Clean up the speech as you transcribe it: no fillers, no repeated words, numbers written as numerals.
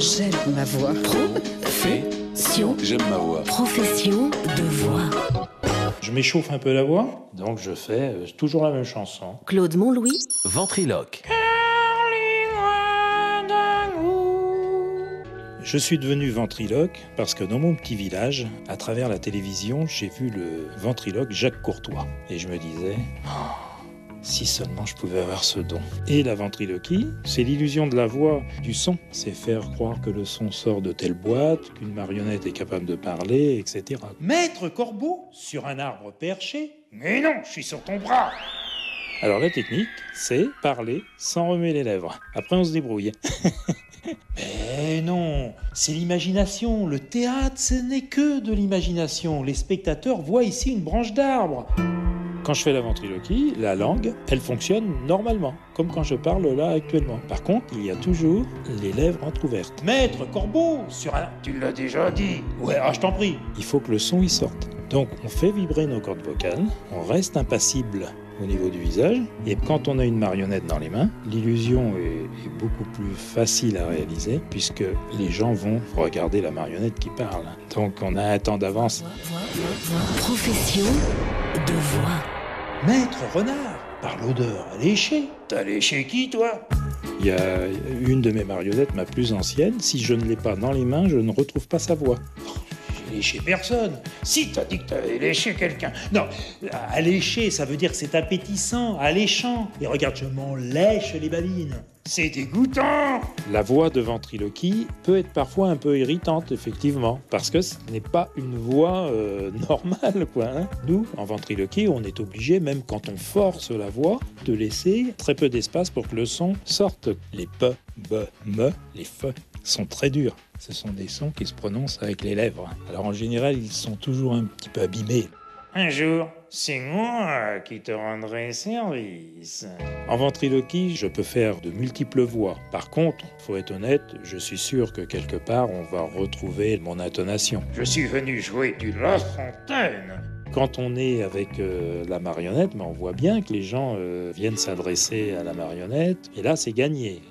J'aime ma voix. Profession. J'aime ma voix. Profession de voix. Je m'échauffe un peu la voix, donc je fais toujours la même chanson. Claude Montlouis. Ventriloque. Je suis devenu ventriloque parce que dans mon petit village, à travers la télévision, j'ai vu le ventriloque Jacques Courtois. Et je me disais, si seulement je pouvais avoir ce don. Et la ventriloquie, c'est l'illusion de la voix, du son. C'est faire croire que le son sort de telle boîte, qu'une marionnette est capable de parler, etc. Maître Corbeau, sur un arbre perché. Mais non, je suis sur ton bras. Alors la technique, c'est parler sans remuer les lèvres. Après, on se débrouille. Mais non, c'est l'imagination. Le théâtre, ce n'est que de l'imagination. Les spectateurs voient ici une branche d'arbre. Quand je fais la ventriloquie, la langue, elle fonctionne normalement, comme quand je parle là actuellement. Par contre, il y a toujours les lèvres entrouvertes. Maître Corbeau, sur un... Tu l'as déjà dit. Ouais, je t'en prie. Il faut que le son y sorte. Donc, on fait vibrer nos cordes vocales, on reste impassible au niveau du visage, et quand on a une marionnette dans les mains, l'illusion est beaucoup plus facile à réaliser, puisque les gens vont regarder la marionnette qui parle. Donc, on a un temps d'avance. Profession de voix. Maître Renard, par l'odeur alléchée. T'as léché qui, toi ? Il y a une de mes marionnettes, ma plus ancienne. Si je ne l'ai pas dans les mains, je ne retrouve pas sa voix. J'ai léché personne. Si, t'as dit que t'avais léché quelqu'un. Non, allécher, ça veut dire que c'est appétissant, alléchant. Et regarde, je m'en lèche les babines. C'est dégoûtant. La voix de ventriloquie peut être parfois un peu irritante, effectivement, parce que ce n'est pas une voix normale, quoi. Hein. Nous, en ventriloquie, on est obligé, même quand on force la voix, de laisser très peu d'espace pour que le son sorte. Les p, b, me, les f sont très durs. Ce sont des sons qui se prononcent avec les lèvres. Alors en général, ils sont toujours un petit peu abîmés. Un jour, c'est moi qui te rendrai service. En ventriloquie, je peux faire de multiples voix. Par contre, faut être honnête, je suis sûr que quelque part, on va retrouver mon intonation. Je suis venu jouer du La Fontaine. Quand on est avec la marionnette, on voit bien que les gens viennent s'adresser à la marionnette. Et là, c'est gagné.